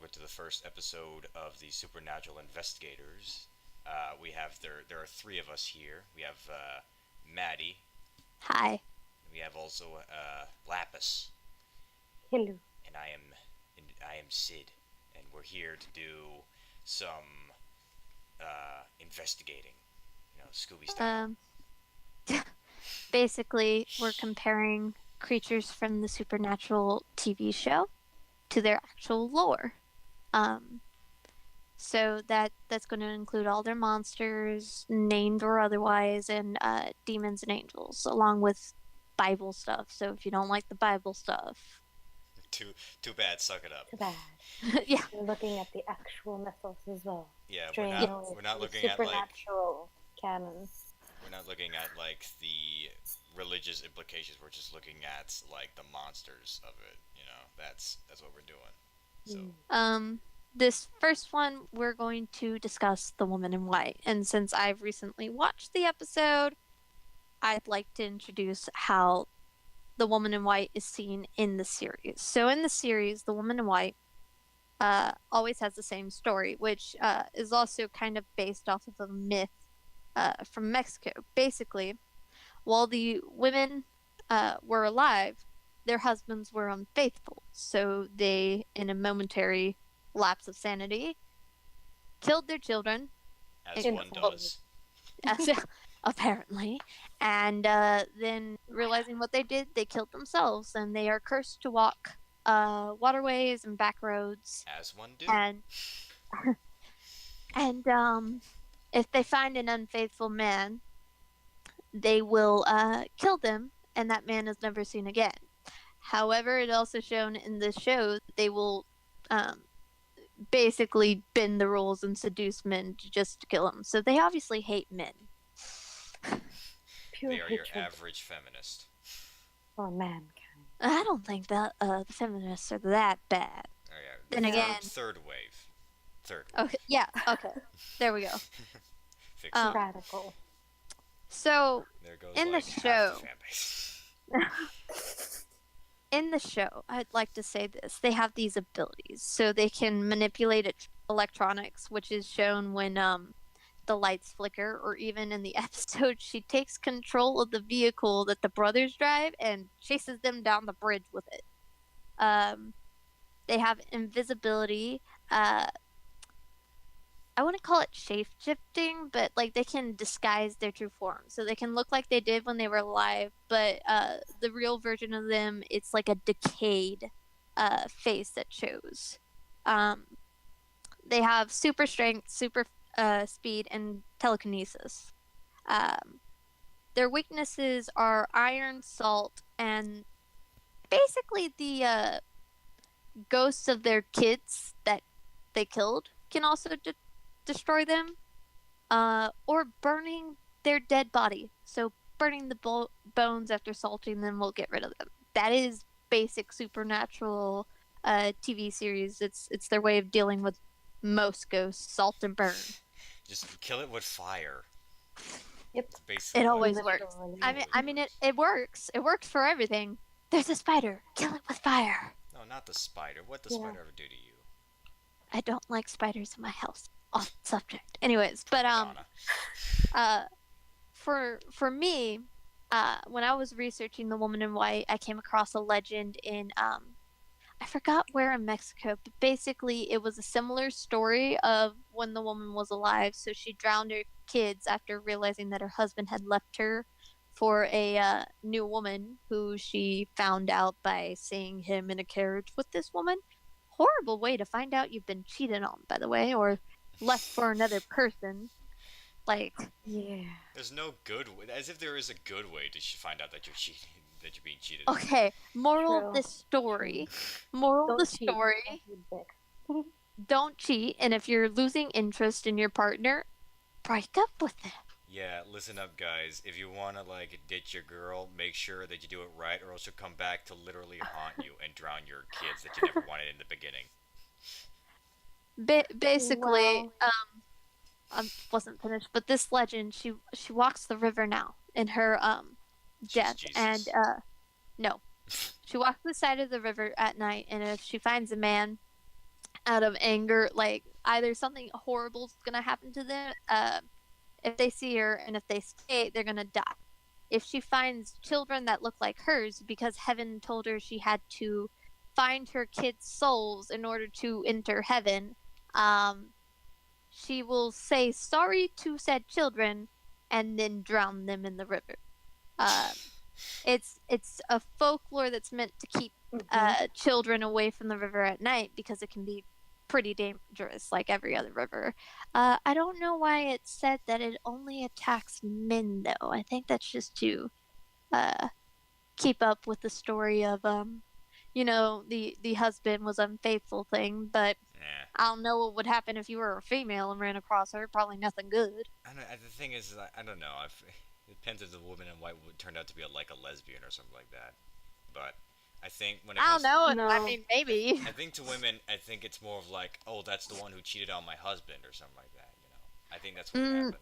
welcome to the first episode of the Supernatural Investigators. We have there are three of us here. We have Maddie. Hi. We have also Lapis, Hello. and I am Sid, and we're here to do some investigating, Scooby style. Um, Basically, we're comparing creatures from the Supernatural TV show to their actual lore. Um, so that's going to include all their monsters, named or otherwise, and demons and angels, along with Bible stuff. So if you don't like the Bible stuff, Too bad. Suck it up. Too bad. yeah, We're looking at the actual mythos as well. Yeah, we're Straying not away we're not from looking the at like supernatural canon. we're not looking at like the religious implications. We're just looking at like the monsters of it. That's what we're doing. So um, this first one, we're going to discuss The Woman in White. And since I've recently watched the episode, I'd like to introduce how the Woman in White is seen in the series. So in the series, the Woman in White always has the same story, which is also kind of based off of a myth from Mexico. Basically, while the women were alive, their husbands were unfaithful. So they, in a momentary lapse of sanity, killed their children. as In one full. does. As, apparently. And then realizing what they did, they killed themselves, and they are cursed to walk waterways and back roads. As one do. And if they find an unfaithful man, they will kill them, and that man is never seen again. However, it also shown in the show that they will basically bend the rules and seduce men just to kill them. So they obviously hate men. Pure They are your hatred average feminist. for mankind. I don't think that the feminists are that bad. Oh yeah. Then No. again, Third wave. okay, yeah, okay, there we go. Fix Um, it. Radical. So There goes in the like half show- the fan base. in the show, I'd like to say this: they have these abilities, so they can manipulate electronics, which is shown when the lights flicker, or even in the episode, she takes control of the vehicle that the brothers drive and chases them down the bridge with it. They have invisibility. I wouldn't call it shape shifting, but like they can disguise their true form. So they can look like they did when they were alive, but the real version of them, it's like a decayed face that shows. They have super strength, super speed, and telekinesis. Their weaknesses are iron, salt, and basically the ghosts of their kids that they killed can also destroy them, or burning their dead body. So burning the bones after salting them will get rid of them. That is basic supernatural TV series. It's their way of dealing with most ghosts: salt and burn. Just kill it with fire. Yep. It's basically It what always it is. works. Literally. I mean, it works. It works for everything. There's a spider. Kill it with fire. No, not the spider. What the Yeah. spider ever do to you? I don't like spiders in my house. Off subject. Anyways, but Madonna. for me, when I was researching The Woman in White, I came across a legend in I forgot where in Mexico, but basically it was a similar story of when the woman was alive. So she drowned her kids after realizing that her husband had left her for a new woman who she found out by seeing him in a carriage with this woman. Horrible way to find out you've been cheated on, by the way, or left for another person. Like, Yeah. There's no good way. As if there is a good way to find out that you're cheating, that you're being cheated. okay, moral True. of the story. Moral of the Don't cheat. story. Don't be a dick. Don't cheat, and if you're losing interest in your partner, break up with them. Yeah, listen up, guys. If you wanna like ditch your girl, make sure that you do it right, or else she'll come back to literally haunt you and drown your kids that you never wanted in the beginning. Basically, Well- I wasn't finished, but this legend, she walks the river now in her She's death, Jesus. and no, she walks the side of the river at night, and if she finds a man, out of anger, like either something horrible's gonna happen to them if they see her, and if they stay, they're gonna die. If she finds children that look like hers, because heaven told her she had to find her kids' souls in order to enter heaven, um, she will say sorry to said children and then drown them in the river. Um, it's a folklore that's meant to keep Mm-hmm. children away from the river at night because it can be pretty dangerous, like every other river. I don't know why it said that it only attacks men, though. I think that's just to uh, keep up with the story of the husband was unfaithful thing. But Yeah. I don't know what would happen if you were a female and ran across her. Probably nothing good. I don't, the thing is, I don't know. It depends if the woman in white would turn out to be like a lesbian or something like that. But I think when it I don't comes, know. I No. mean, maybe. I think to women, I think it's more of like, oh, that's the one who cheated on my husband or something like that. I think that's what would Mm, happen.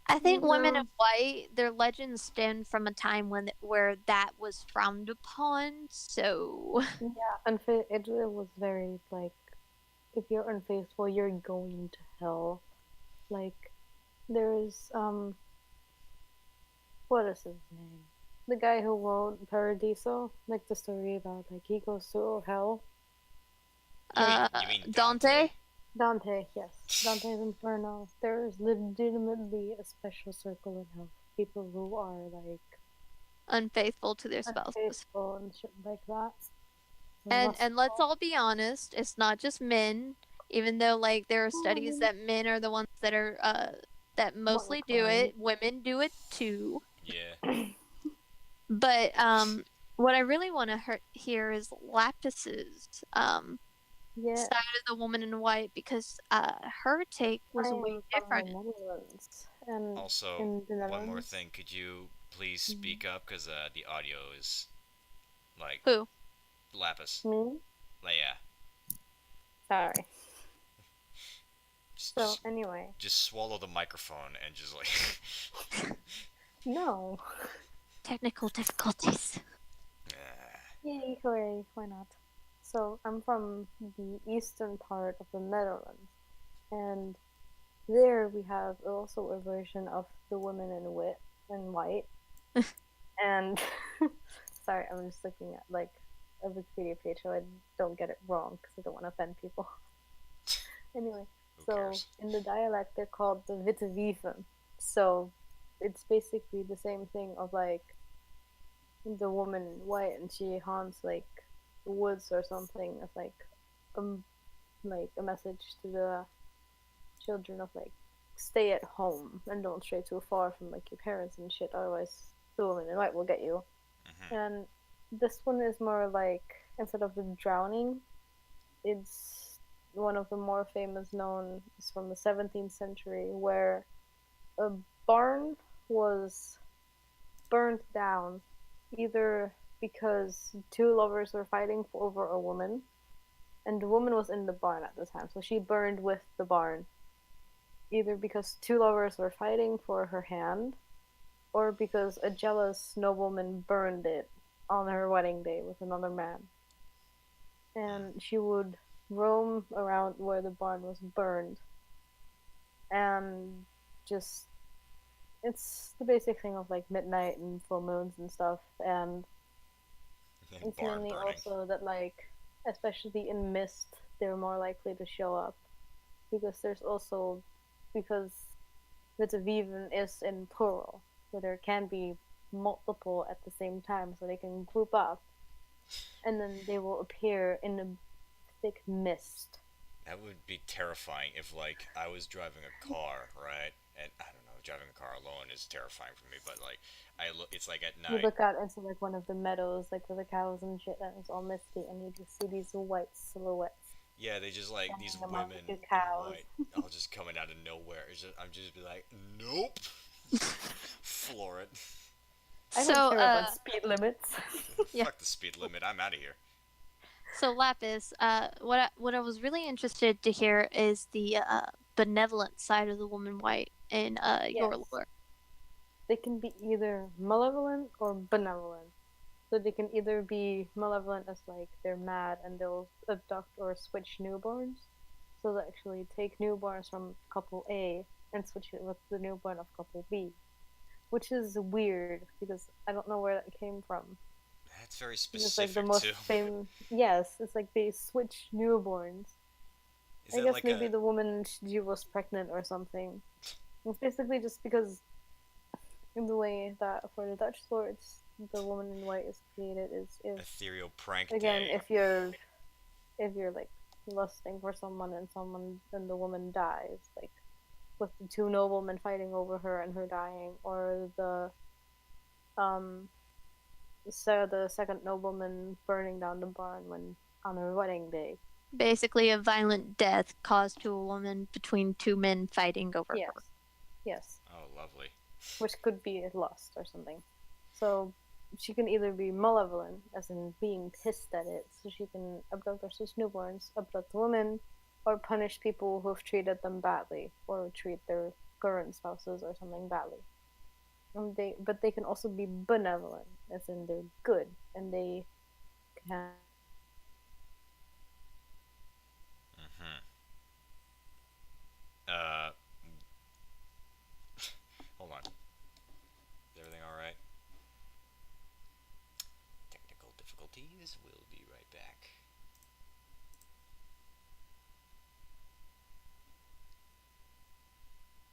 I think women in No. white, their legends stem from a time where that was frowned upon. So, Yeah, it was very like, if you're unfaithful, you're going to hell. Like, there's what is his name? The guy who wrote Paradiso, like the story about like he goes to hell. You mean Dante. Dante, yes, Dante's Inferno. There is legitimately a special circle in hell. People who are like Unfaithful to their spouses. unfaithful and shit like that. And let's all be honest, it's not just men. Even though like there are studies that men are the ones that are that mostly do it, women do it too. Yeah. But what I really want to hear is Lapis's Yeah, side of the woman in white, because her take was I way am from different. the Netherlands, and Also, in the one more Netherlands, thing. Could you please speak up because the audio is like Who? lapis. me. Like, yeah. Sorry. Just, So just anyway, just swallow the microphone and just like. no. Technical difficulties. Yay, hooray, why not? So I'm from the eastern part of the Netherlands, and there we have also a version of the women in white. And sorry, I'm just looking at like a Wikipedia page so I don't get it wrong because I don't want to offend people. Anyway, Who so cares? in the dialect they're called the Witte Wieven. So it's basically the same thing of like the woman in white, and she haunts like the woods or something as like a message to the children of like stay at home and don't stray too far from like your parents and shit, otherwise the woman in white will get you. Mm-hmm. And this one is more like, instead of the drowning, it's one of the more famous known is from the 17th century, where a barn was burned down either because two lovers were fighting over a woman, and the woman was in the barn at the time, so she burned with the barn, either because two lovers were fighting for her hand, or because a jealous nobleman burned it on her wedding day with another man. And she would roam around where the barn was burned, and just, it's the basic thing of like midnight and full moons and stuff. And it's Barn mainly burning. also that like, especially in mist, they're more likely to show up, because there's also, because Vitaviven is in plural, so there can be multiple at the same time, so they can group up, and then they will appear in a thick mist. That would be terrifying if, like, I was driving a car, right? And I don't know, driving a car alone is terrifying for me. But like, it's like at You night. look out into like one of the meadows, like with the cows and shit, and it's all misty, and you just see these white silhouettes. Yeah, they just like these Standing among women the in cows. white, all just coming out of nowhere. I'm just be like, nope, floor it. I So, don't care about speed limits. Yeah. Fuck the speed limit. I'm out of here. So Lapis, what I was really interested to hear is the benevolent side of the woman white in your Yes. lore. They can be either malevolent or benevolent. So they can either be malevolent as like they're mad and they'll abduct or switch newborns. So they actually take newborns from couple A and switch it with the newborn of couple B, which is weird because I don't know where that came from. That's very It's like the specific most too. famous. Yes, it's like they switch newborns. Is I that guess like maybe a the woman she was pregnant or something. It's basically just because in the way that for the Dutch lords, the woman in white is created is if ethereal prank again day? if you're like lusting for someone and someone and the woman dies, like with the two noblemen fighting over her and her dying, or um the second nobleman burning down the barn when on her wedding day. Basically, a violent death caused to a woman between two men fighting over her. Yes, yes, Oh, lovely. which could be lust or something. So she can either be malevolent, as in being pissed at it, so she can abduct or switch newborns, abduct women, or punish people who've treated them badly, or treat their current spouses or something badly. But they can also be benevolent, as in they're good, and they can Mm-hmm. Uh, hold on. Is everything all right? Technical difficulties. We'll be right back.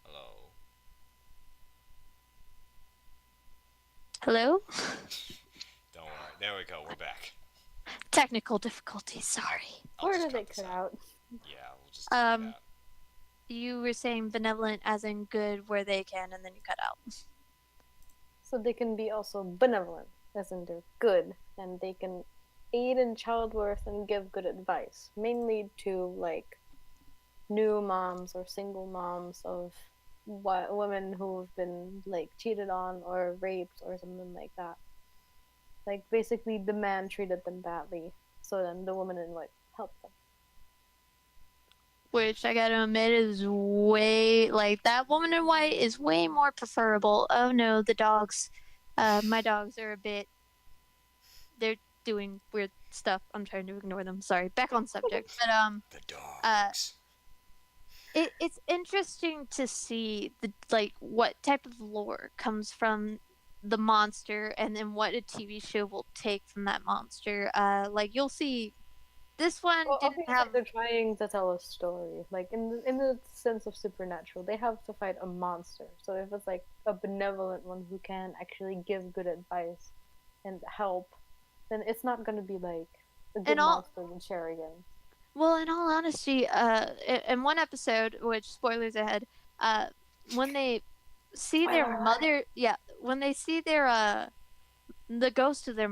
Hello. Hello? Don't worry. There we go. We're back. Technical difficulties, sorry. I'll where just did cut it this cut out. out? Yeah, we'll just take it Um, out. you were saying benevolent as in good where they can, and then you cut out. So they can be also benevolent, as in they're good, and they can aid in childbirth and give good advice, mainly to like new moms or single moms of women who've been like cheated on or raped or something like that. Like basically, the man treated them badly, so then the woman in white helped them. Which I gotta admit is way like that woman in white is way more preferable. Oh no, the dogs. My dogs are a bit. They're doing weird stuff. I'm trying to ignore them. Sorry. Back on subject. But The uh, dogs. it's interesting to see the like what type of lore comes from the monster, and then what a TV show will take from that monster. Like you'll see, this one Well, didn't obviously have. they're trying to tell a story. Like in the sense of supernatural, they have to fight a monster. So if it's like a benevolent one who can actually give good advice and help, then it's not gonna be like a And good all monster with Sheridan. Well, in all honesty, in one episode, which spoilers ahead, uh, when they see their Spoiler. mother, yeah, when they see the ghost of their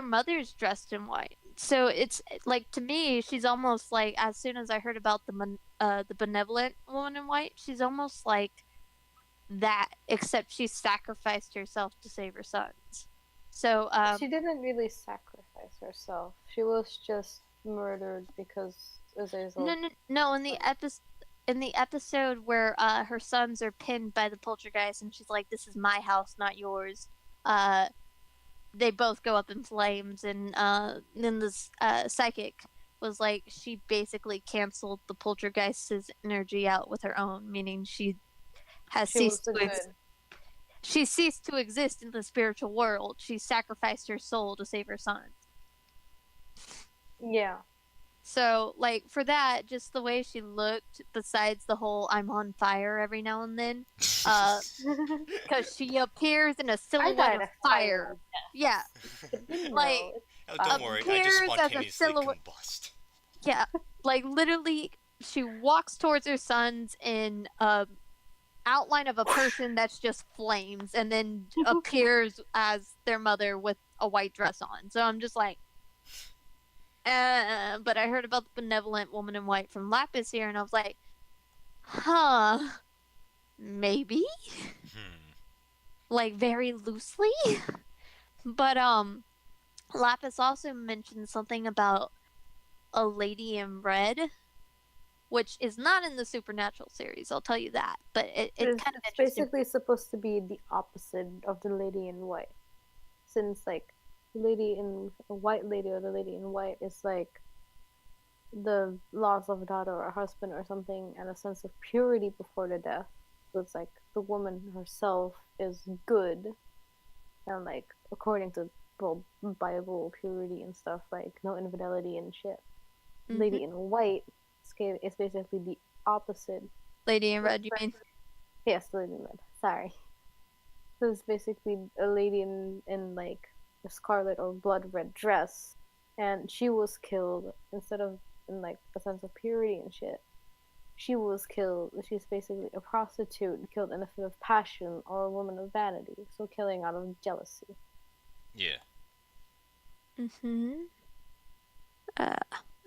mother's dressed in white. So it's like to me, she's almost like as soon as I heard about the benevolent woman in white, she's almost like that, except she sacrificed herself to save her sons. So She didn't really sacrifice herself. She was just murdered because no, Azazel. no, no. In the episode where her sons are pinned by the poltergeist, and she's like, "This is my house, not yours." Uh, they both go up in flames, and then this psychic was like, she basically canceled the poltergeist's energy out with her own, meaning has She was ceased the to good. she ceased to exist in the spiritual world. She sacrificed her soul to save her son. Yeah. So, like, for that, just the way she looked, besides the whole I'm on fire every now and then, uh, because she appears in a I silhouette died of a fire. fire. Yeah, But you like, know, it's Oh, don't fine. worry. I just appears as a spontaneously silhouette. combust. Yeah, like, literally, she walks towards her sons in outline of a person that's just flames, and then appears as their mother with a white dress on. So I'm just like, but I heard about the benevolent woman in white from Lapis here, and I was like, huh, maybe, Hmm. like very loosely. But Lapis also mentioned something about a lady in red, which is not in the Supernatural series. I'll tell you that. But it's kind of It's interesting. basically supposed to be the opposite of the lady in white. since like the lady in a white lady or the lady in white is like the loss of a daughter or a husband or something and a sense of purity before the death. So it's like the woman herself is good and like according to well Bible purity and stuff like no infidelity and shit. Mm-hmm. Lady in white is basically the opposite. Lady in red, you mean? Yes, lady in red. Sorry. So it's basically a lady in like a scarlet or blood red dress, and she was killed instead of in like a sense of purity and shit. She was killed. She's basically a prostitute killed in a fit of passion or a woman of vanity. So killing out of jealousy. Yeah. Mm-hmm. Oh,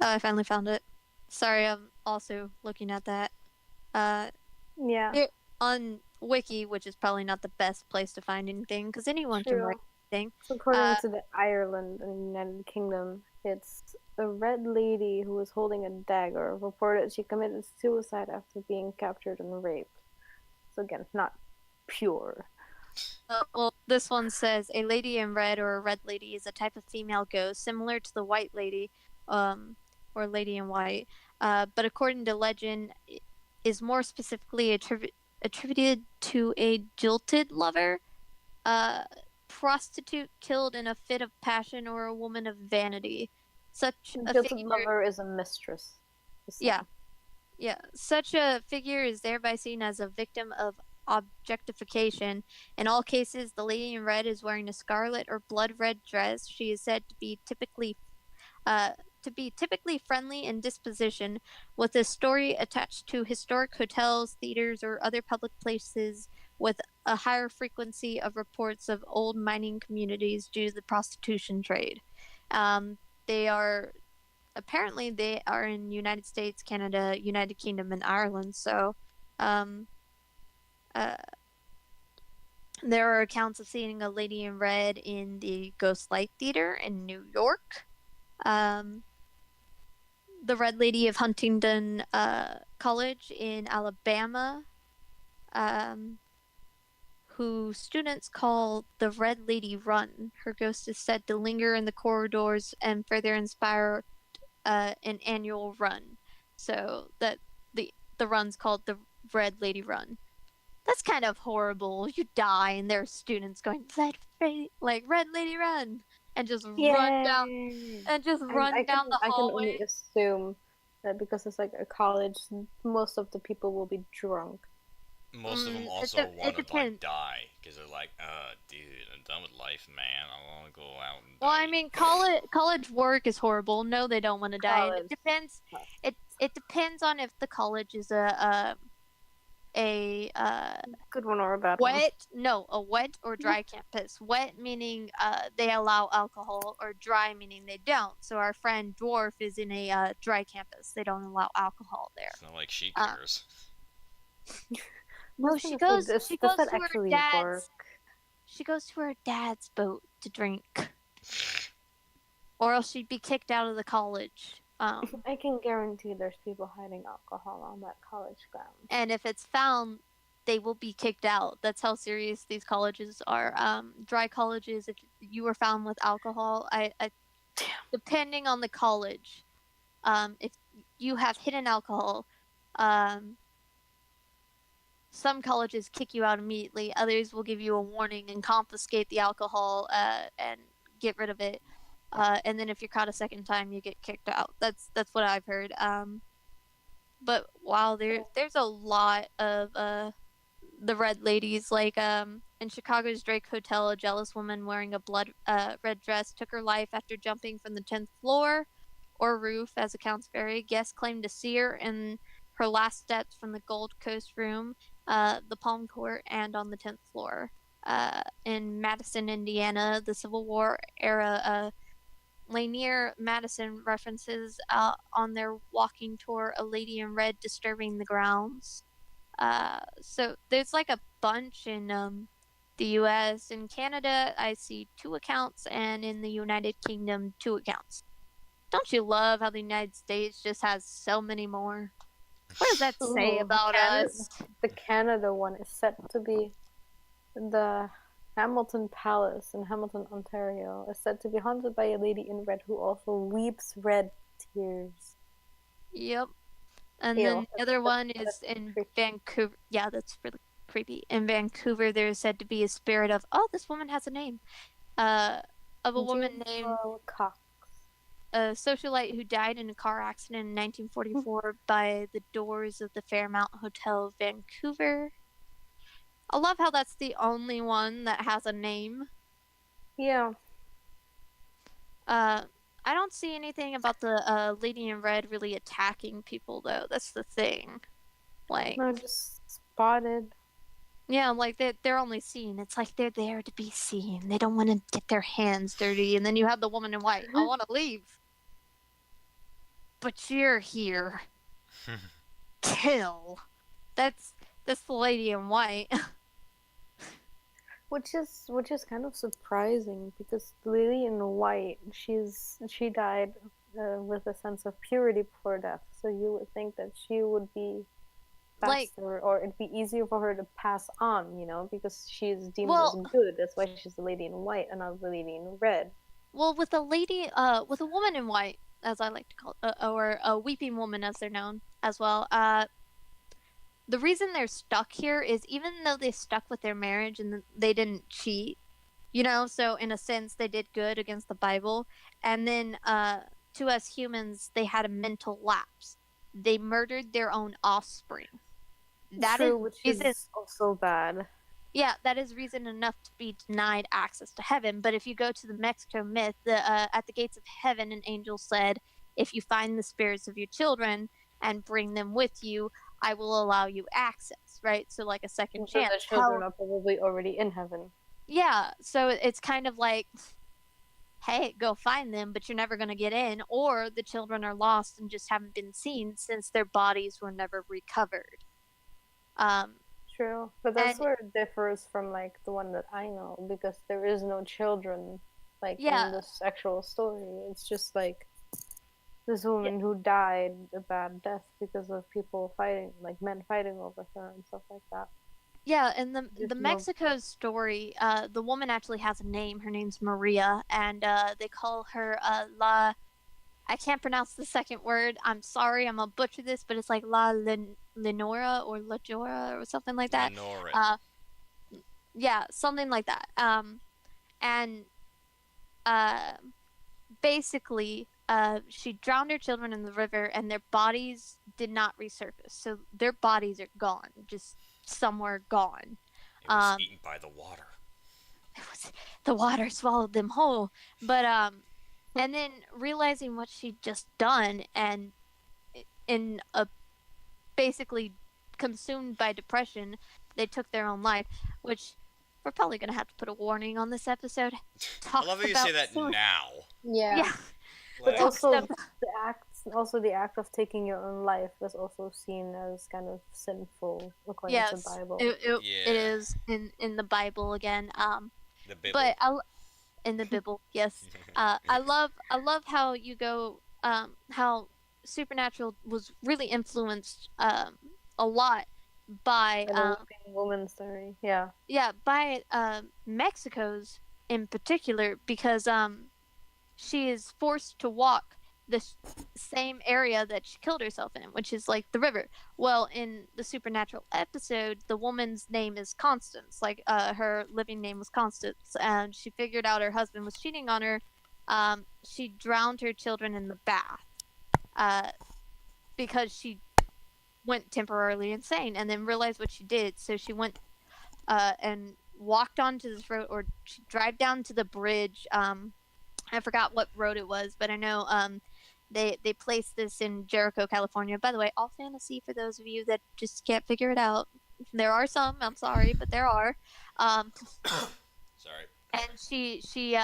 I finally found it. Sorry, I'm also looking at that. Uh, Yeah, here on Wiki, which is probably not the best place to find anything because anyone can write true. anything. So according to the Ireland and United Kingdom, it's a red lady who was holding a dagger reported she committed suicide after being captured and raped. So again, not pure. Well, this one says a lady in red or a red lady is a type of female ghost similar to the white lady, um, or lady in white, but according to legend, is more specifically attributed to a jilted lover, uh, prostitute killed in a fit of passion, or a woman of vanity. Such a Jilted figure, lover is a mistress. The yeah, same. yeah, such a figure is thereby seen as a victim of objectification. In all cases, the lady in red is wearing a scarlet or blood red dress. She is said uh, to be typically friendly in disposition, with a story attached to historic hotels, theaters, or other public places with a higher frequency of reports of old mining communities due to the prostitution trade. Um, they are apparently they are in United States, Canada, United Kingdom, and Ireland. So, um, uh, there are accounts of seeing a lady in red in the Ghost Light Theater in New York. Um, the Red Lady of Huntingdon College in Alabama, um, who students call the Red Lady Run. Her ghost is said to linger in the corridors and further inspire an annual run. So that the run's called the Red Lady Run. That's kind of horrible. You die, and there are students going Red Lady Run, and just run down Yay! and just I, I run can down the I can only hallway. assume that because it's like a college, most of the people will be drunk. Most of them It, also it want to like depends. die because they're like, dude, I'm done with life, man. I want to go out and Well, I die. mean, college work is horrible. No, they don't want to die, and it College. depends. It depends on if the college is a Good one or a bad one. wet, no, a wet or dry campus. Wet meaning they allow alcohol, or dry meaning they don't. So our friend Dwarf is in a dry campus. They don't allow alcohol there. It's not like she Um, cares. I no, was gonna say this. she Does goes that to her actually work? dad's she goes to her dad's boat to drink, or else she'd be kicked out of the college. I can guarantee there's people hiding alcohol on that college ground. And if it's found, they will be kicked out. That's how serious these colleges are. Dry colleges, if you were found with alcohol, depending on the college, if you have hidden alcohol, um, some colleges kick you out immediately. Others will give you a warning and confiscate the alcohol and get rid of it. And then if you're caught a second time, you get kicked out. That's what I've heard. But wow, there's a lot of the red ladies. Like in Chicago's Drake Hotel, a jealous woman wearing a red dress took her life after jumping from the 10th floor or roof, as accounts vary. Guests claimed to see her in her last steps from the Gold Coast room, the Palm Court, and on the 10th floor. In Madison, Indiana, the Civil War era Lanier Madison references on their walking tour a lady in red disturbing the grounds. So there's like a bunch in the US. In Canada, I see 2 accounts, and in the United Kingdom, 2 accounts. Don't you love how the United States just has so many more? What does that say Ooh, about us? The Canada one is set to be the Hamilton Palace in Hamilton, Ontario, is said to be haunted by a lady in red who also weeps red tears. Yep. And Ew, then the other one that's is in creepy. Vancouver. Yeah, that's really creepy. In Vancouver, there is said to be a spirit of, oh, this woman has a name. Uh, of a woman Jane named Laurel Cox. a socialite who died in a car accident in 1944 by the doors of the Fairmount Hotel, Vancouver. I love how that's the only one that has a name. Yeah, Uh, I don't see anything about the lady in red really attacking people though. That's the thing. Like, no, just spotted. yeah, like they're only seen. It's like they're there to be seen. They don't want to get their hands dirty. And then you have the woman in white. I want to leave, but you're here. Kill. That's that's the lady in white. Which is kind of surprising because the lady in white, she died with a sense of purity before death. So you would think that she would be Like, faster, or it'd be easier for her to pass on, because she's deemed as well, good. That's why she's the lady in white and not the lady in red. well, with a woman in white, as I like to call it, or a weeping woman, as they're known as well. The reason they're stuck here is even though they stuck with their marriage and they didn't cheat, so in a sense they did good against the Bible, and then to us humans they had a mental lapse. They murdered their own offspring. That is True, which reason. is also bad. Yeah, that is reason enough to be denied access to heaven. But if you go to the Mexico myth, at the gates of heaven, an angel said, "If you find the spirits of your children and bring them with you, I will allow you access." Right, so like a second So the chance. children are probably already in heaven. Yeah, so it's kind of like, hey, go find them, but you're never going to get in, or the children are lost and just haven't been seen since their bodies were never recovered. Um, True, but that's and where it differs from like the one that I know, because there is no children like in yeah, this actual story. It's just like this yeah, woman who died a bad death because of people fighting, like men fighting over her and stuff like that. yeah. And the Just more. Mexico story, the woman actually has a name. Her name's Maria, and they call her La. I can't pronounce the second word. I'm sorry, I'm gonna butcher this, but it's like Lenora or La Jora or something like that. Lenore. Uh, yeah, something like that. And uh, basically, she drowned her children in the river, and their bodies did not resurface. So their bodies are gone, just somewhere gone. It was Um, eaten by the water. it was, the water swallowed them whole. But and then realizing what she'd just done, and in a basically consumed by depression, they took their own life, which we're probably gonna have to put a warning on this episode. I love Talks how you say about that now. Yeah, yeah, but Like, talks also about the act of taking your own life is also seen as kind of sinful according to the yes, Bible. it yeah, is in the Bible again. the But Bible. in the Bible, yes. I love how you go how Supernatural was really influenced a lot by And the weeping woman story. Yeah. by Mexico's in particular, because she is forced to walk the same area that she killed herself in, which is like the river. Well, in the Supernatural episode, the woman's name is Constance. Like her living name was Constance, and she figured out her husband was cheating on her. She drowned her children in the bath uh, because she went temporarily insane, and then realized what she did. So she went and walked onto this road, or she drive down to the bridge. I forgot what road it was, but I know they placed this in Jericho, California. By the way, all fantasy for those of you that just can't figure it out. There are some. I'm sorry, but there are. Um, Sorry. and she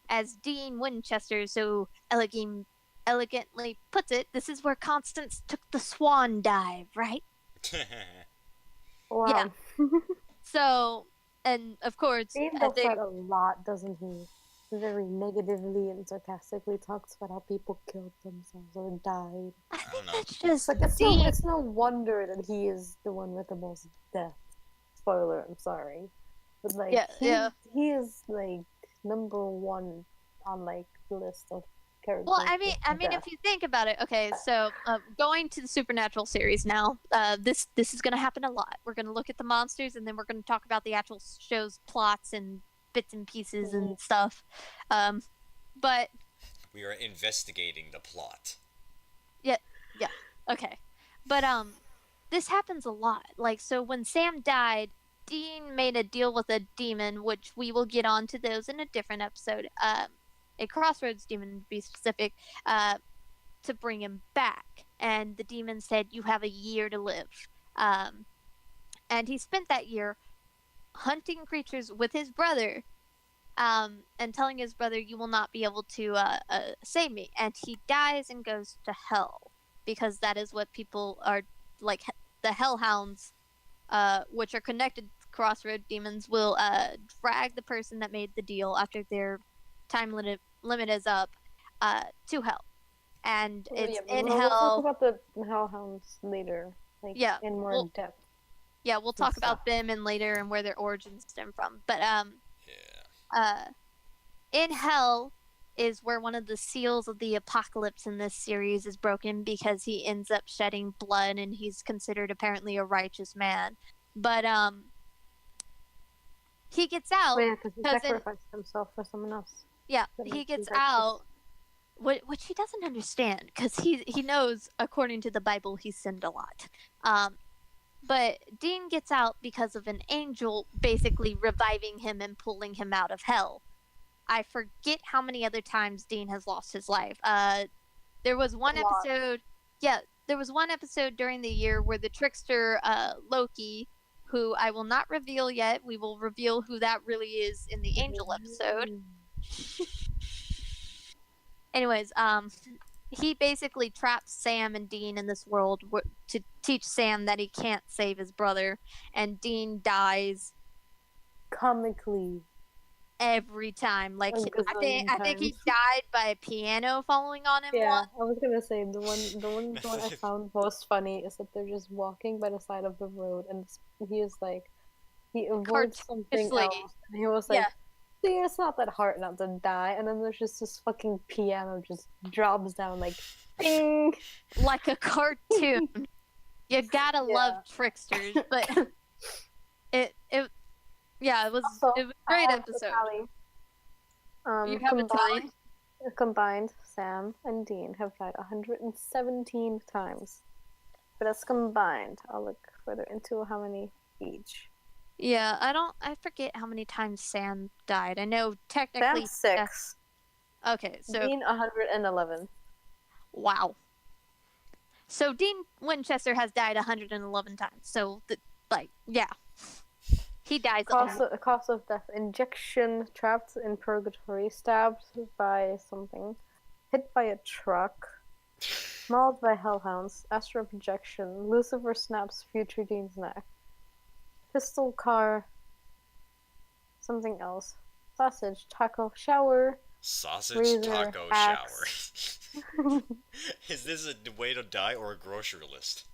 as Dean Winchester so elegantly puts it, this is where Constance took the swan dive, right? Yeah. Wow. So, and of course, Dave does they that a lot, doesn't he? Very negatively and sarcastically talks about how people killed themselves or died. I I don't think know. that's It's just like it's no Dean. it's no wonder that he is the one with the most death. Spoiler, I'm sorry. But like Yeah, yeah. he is like number one on like the list of Well, characters with I mean, if death. you think about it, okay, so going to the supernatural series now, this is going to happen a lot. We're going to look at the monsters, and then we're going to talk about the actual show's plots and bits and pieces Mhm. and stuff. Um, but We are investigating the plot. yeah, yeah, okay, but this happens a lot. Like, so when Sam died, Dean made a deal with a demon, which we will get onto those in a different episode. A crossroads demon to be specific. To bring him back. And the demon said, "You have a year to live." Um, and he spent that year hunting creatures with his brother, and telling his brother, "You will not be able to save me." And he dies and goes to hell because that is what people are like. The hellhounds, which are connected to crossroad demons, will drag the person that made the deal after their limit is up to hell, and Oh, it's yeah, in we'll talk hell. about the hellhounds later, like Yeah, in more well, depth yeah, we'll and talk stuff. about them and later and where their origins stem from. But Yeah. uh, in hell is where one of the seals of the apocalypse in this series is broken because he ends up shedding blood and he's considered apparently a righteous man. But he gets Oh out yeah, because he because in sacrificed himself for someone else. yeah That he makes him gets righteous. out. Which he doesn't understand because he knows according to the Bible he sinned a lot. Um, But Dean gets out because of an angel basically reviving him and pulling him out of hell. I forget how many other times Dean has lost his life. There was A one lot. episode, yeah, there was one episode during the year where the trickster Loki, who I will not reveal yet, we will reveal who that really is in the angel episode. Anyways, he basically traps Sam and Dean in this world to teach Sam that he can't save his brother, and Dean dies Comically every time. Like a I gazillion think he times. died by a piano falling on him Yeah, once. I was gonna say the one I found most funny is that they're just walking by the side of the road, and he is like he avoids something Cartoonishly, else, and he was yeah, like, "See, it's not that hard not to die," and then there's just this fucking piano just drops down like, bing. like a cartoon. You gotta love Yeah. tricksters, but it yeah, Also, it was a I great have the episode. tally. You have a tally? Combined, Sam and Dean have died 117 times. But that's combined. I'll look further into how many each. Yeah, I forget how many times Sam died. I know technically. Sam's 6. Okay, so Dean 111. wow. So Dean Winchester has died 111 times. So like, yeah, he dies a lot. Cause of death: injection, trapped in purgatory, stabbed by something, hit by a truck, mauled by hellhounds, astral projection, Lucifer snaps future Dean's neck, pistol car, something else, sausage, taco, shower, Sausage razor, taco axe. shower. Is this a way to die or a grocery list?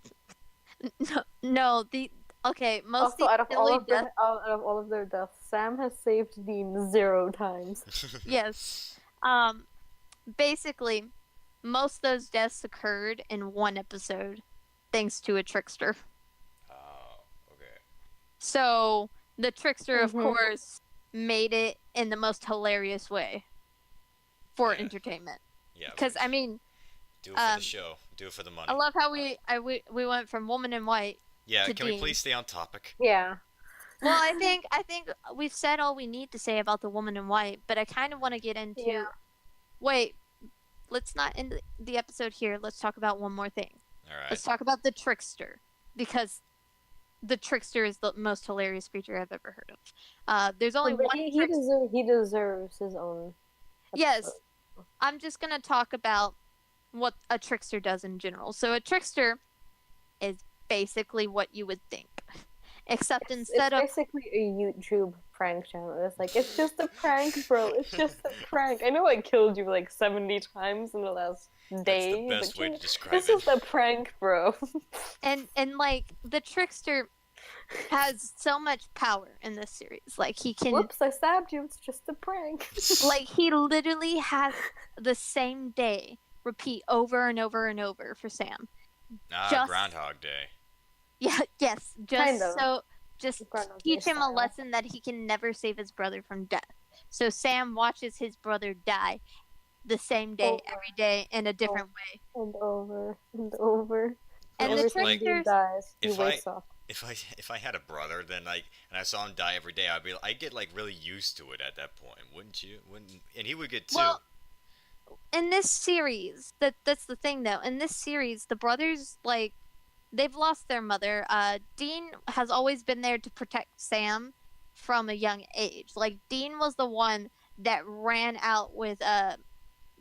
No, no, the okay. Most Also, of the silly deaths. out of all of their deaths, Sam has saved Dean 0 times. Yes. Um. Basically, most of those deaths occurred in one episode, thanks to a trickster. Oh, okay. So the trickster, of Mhm. course, made it in the most hilarious way for Yeah. entertainment. Yeah. Because I mean, do it for the show. Do it for the money. I love how we went from Woman in White. Yeah. to Can we Dean. please stay on topic? Yeah. Well, I think we've said all we need to say about the Woman in White, but I kind of want to get into. Yeah. Wait, let's not end the episode here. Let's talk about one more thing. All right. Let's talk about the trickster, because the trickster is the most hilarious creature I've ever heard of. There's only But one. he deserves his own. Yes, episode. I'm just gonna talk about what a trickster does in general. So a trickster is basically what you would think, except instead It's of basically a YouTube prank channel. It's like, it's just a prank, bro. It's just a prank. I know I killed you like 70 times in the last day. That's the best but way to describe it's it. just a prank, bro. and like the trickster, has so much power in this series. Like he can, Whoops, I stabbed you. It's just a prank. like he literally has the same day repeat over and over and over for Sam. Ah, Just Groundhog Day. yeah, yes, Kind of. just Groundhog Day teach him a style. lesson that he can never save his brother from death. So Sam watches his brother die the same day Over every day in a different way. and over and over. And And the every time Like, Dean tricksters, dies, he if I wakes up. if I had a brother, then like, and I saw him die every day, I'd get like really used to it at that point, wouldn't you? Wouldn't? And he would get too. well, in this series, that's the thing though. In this series, the brothers like they've lost their mother. Dean has always been there to protect Sam from a young age. Like Dean was the one that ran out with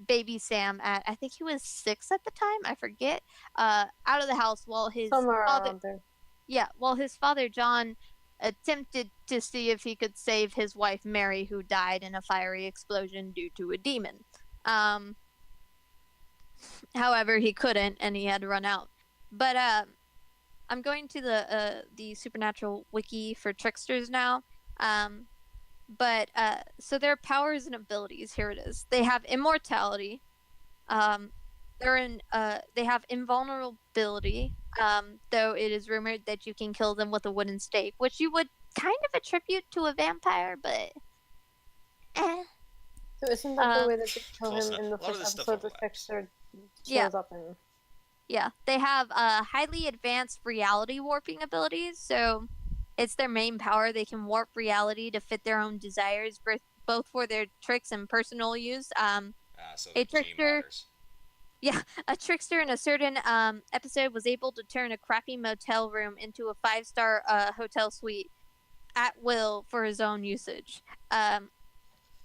baby Sam at I think he was 6 at the time. I forget. Out of the house while his Somewhere father around there. yeah while his father John attempted to see if he could save his wife Mary, who died in a fiery explosion due to a demon. Um, However, he couldn't, and he had to run out. But I'm going to the supernatural wiki for tricksters now. Um, but so their powers and abilities. Here it is. They have immortality. Um, they have invulnerability. Though it is rumored that you can kill them with a wooden stake, which you would kind of attribute to a vampire, but eh. So isn't that the Um, way that they kill Close him enough. in the A lot of first this stuff episode? The overlaps. texture Yeah. shows up in. Yeah, they have highly advanced reality warping abilities. So it's their main power. They can warp reality to fit their own desires, both for their tricks and personal use. So A the G trickster, modders. yeah, a trickster in a certain episode was able to turn a crappy motel room into a 5-star hotel suite at will for his own usage.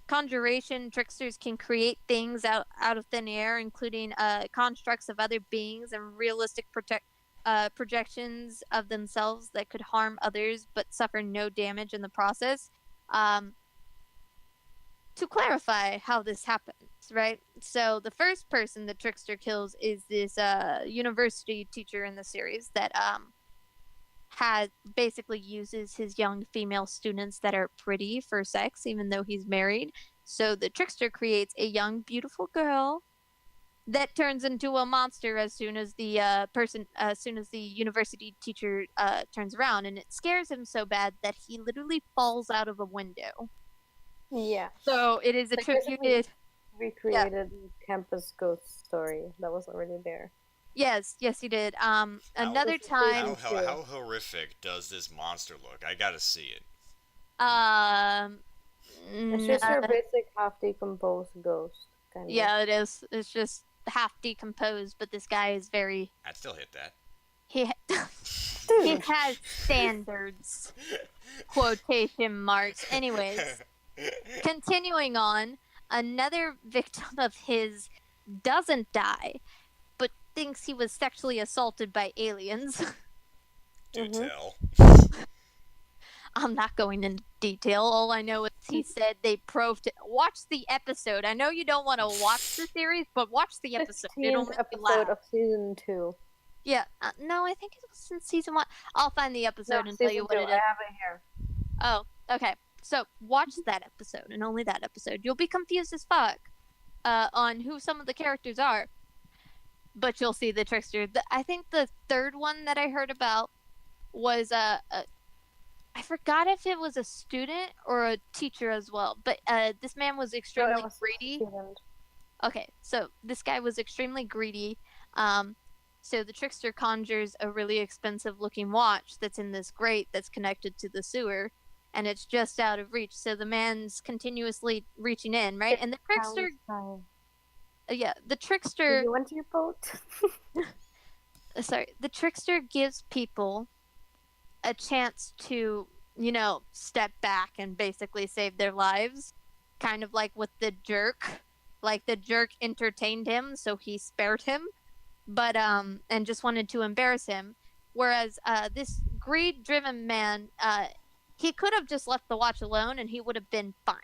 Conjuration tricksters can create things out of thin air, including constructs of other beings and realistic projections of themselves that could harm others but suffer no damage in the process. Um, to clarify how this happens, right? So the first person the trickster kills is this university teacher in the series that has basically uses his young female students that are pretty for sex, even though he's married. So the trickster creates a young, beautiful girl that turns into a monster as soon as the as soon as the university teacher turns around, and it scares him so bad that he literally falls out of a window. Yeah. So it is Like basically attributed. recreated campus ghost story that was already there. Yes, yes, he did. Another This is time, How horrific does this monster look? I gotta see it. um, It's just your basic half decomposed ghost, kind of. yeah, it is. It's just half decomposed, but this guy is very I'd still hit that. he he has standards. Quotation marks. Anyways, continuing on, another victim of his doesn't die, but thinks he was sexually assaulted by aliens. Do Mhm. tell. I'm not going into detail. All I know is he said they proved it. Watch the episode. I know you don't want to watch the series, but watch the episode. It'll 15th make you episode laugh. of season 2. Yeah, no, I think it was in season 1. I'll find the episode No, and tell season you 2. what it I is. have it here. Oh, okay. So watch that episode and only that episode. You'll be confused as fuck on who some of the characters are, but you'll see the trickster. I think the third one that I heard about was I forgot if it was a student or a teacher as well. But this man was No, extremely it was greedy. student. Okay, so this guy was extremely greedy. So the trickster conjures a really expensive looking watch that's in this grate that's connected to the sewer, and it's just out of reach. So the man's continuously reaching in, right? And the trickster, yeah, the Do trickster, you want your boat? sorry, the trickster gives people a chance to, step back and basically save their lives. Kind of like with the jerk. Like the jerk entertained him, so he spared him, but and just wanted to embarrass him. Whereas this greed-driven man, he could have just left the watch alone and he would have been fine.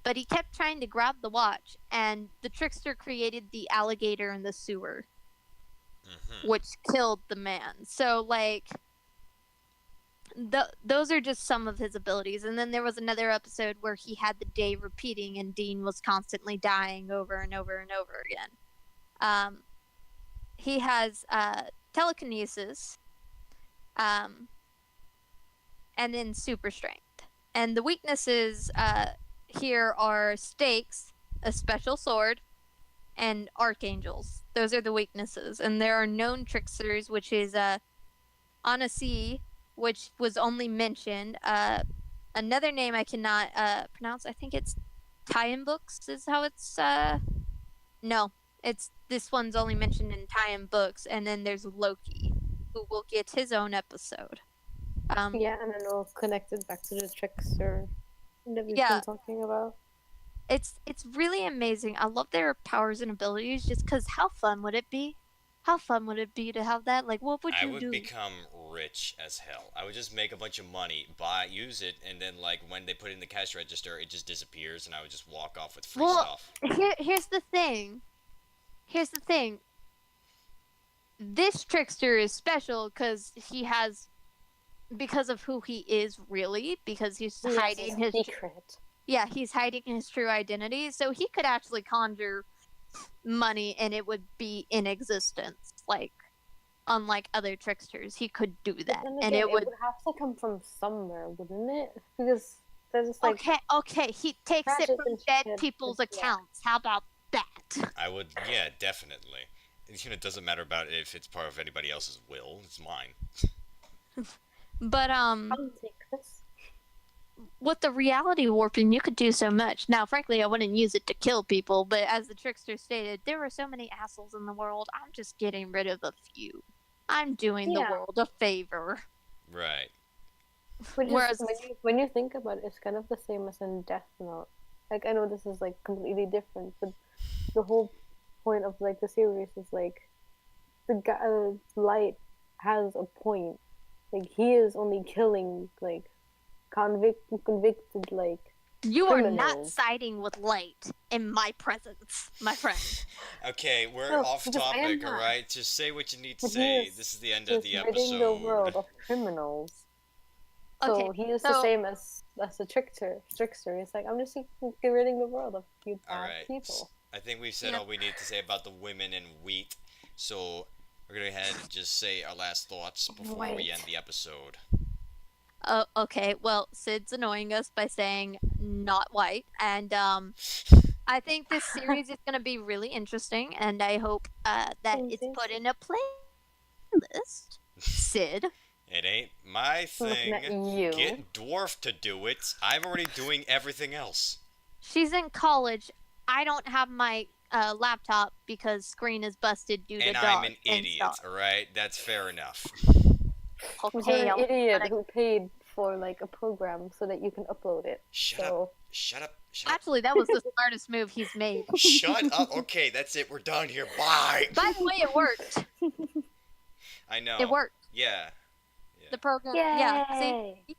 But he kept trying to grab the watch, and the trickster created the alligator in the sewer, Mm-hmm. which killed the man. So like, those are just some of his abilities. And then there was another episode where he had the day repeating, and Dean was constantly dying over and over and over again. He has telekinesis, and then super strength. And the weaknesses here are stakes, a special sword, and archangels. Those are the weaknesses. And there are known tricksters, which is Anasi, which was only mentioned. Another name I cannot pronounce. I think it's tie-in books is how it's. No, it's this one's only mentioned in tie-in books. And then there's Loki, who will get his own episode. Yeah, and then we'll connect it back to the trickster that we've Yeah. been talking about. It's really amazing. I love their powers and abilities just because how fun would it be? How fun would it be to have that? Like, what would I you would do? become rich as hell. I would just make a bunch of money, use it, and then like when they put it in the cash register, it just disappears, and I would just walk off with free Well, stuff. here's the thing. Here's the thing. This trickster is special because of who he is really, because he's hiding his secret. Yeah, he's hiding his true identity, so he could actually conjure money and it would be in existence, like unlike other tricksters. He could do that, Then and again, it would. have to come from somewhere, wouldn't it? Because there's just like Okay, he takes it magic from and dead shit, people's but yeah. accounts. How about that? I would, yeah, definitely. It doesn't matter about if it's part of anybody else's will. It's mine. But I'll take this. with the reality warping, you could do so much. Now, frankly, I wouldn't use it to kill people, but as the trickster stated, there are so many assholes in the world. I'm just getting rid of a few. I'm doing the Yeah. world a favor. Right. Which Whereas- is, when you think about it, it's kind of the same as in Death Note. Like, I know this is like completely different, but the whole point of like the series is like the guy, Light has a point. Like, he is only killing like convicted like You are not criminals. siding with Light in my presence, my friend. Okay, we're No, off because I am topic, not. alright? Just say what you need to But he say. is This is the end of Just the ridding the world episode. of criminals. So Okay, he is so- the same as a trickster. It's like, I'm just ridding the world of you bad Alright. people. I think we've said Yeah. all we need to say about the women and wheat. So we're gonna go ahead and just say our last thoughts before we Wait. end the episode. Okay, well, Sid's annoying us by saying not white, and I think this series is going to be really interesting, and I hope that it's put in a playlist. Sid. It ain't my Looking at thing. you. Get Dwarf to do it. I'm already doing everything else. She's in college. I don't have my laptop because screen is busted due to And dog I'm an and idiot, stuff. alright? That's fair enough. Okay, You're an idiot gonna- who paid for like a program so that you can upload it. Shut up. So Shut up. Shut up. Actually, that was the smartest move he's made. Shut up. Okay, that's it. We're done here. Bye. By the way, it worked. I know. It worked. Yeah. The program. Yeah. See,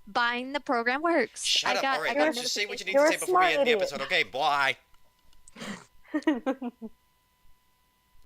buying the program works. Shut up. I Alright, got just say what you need You're to a say before we smart end the idiot. episode, okay? Bye. Yay!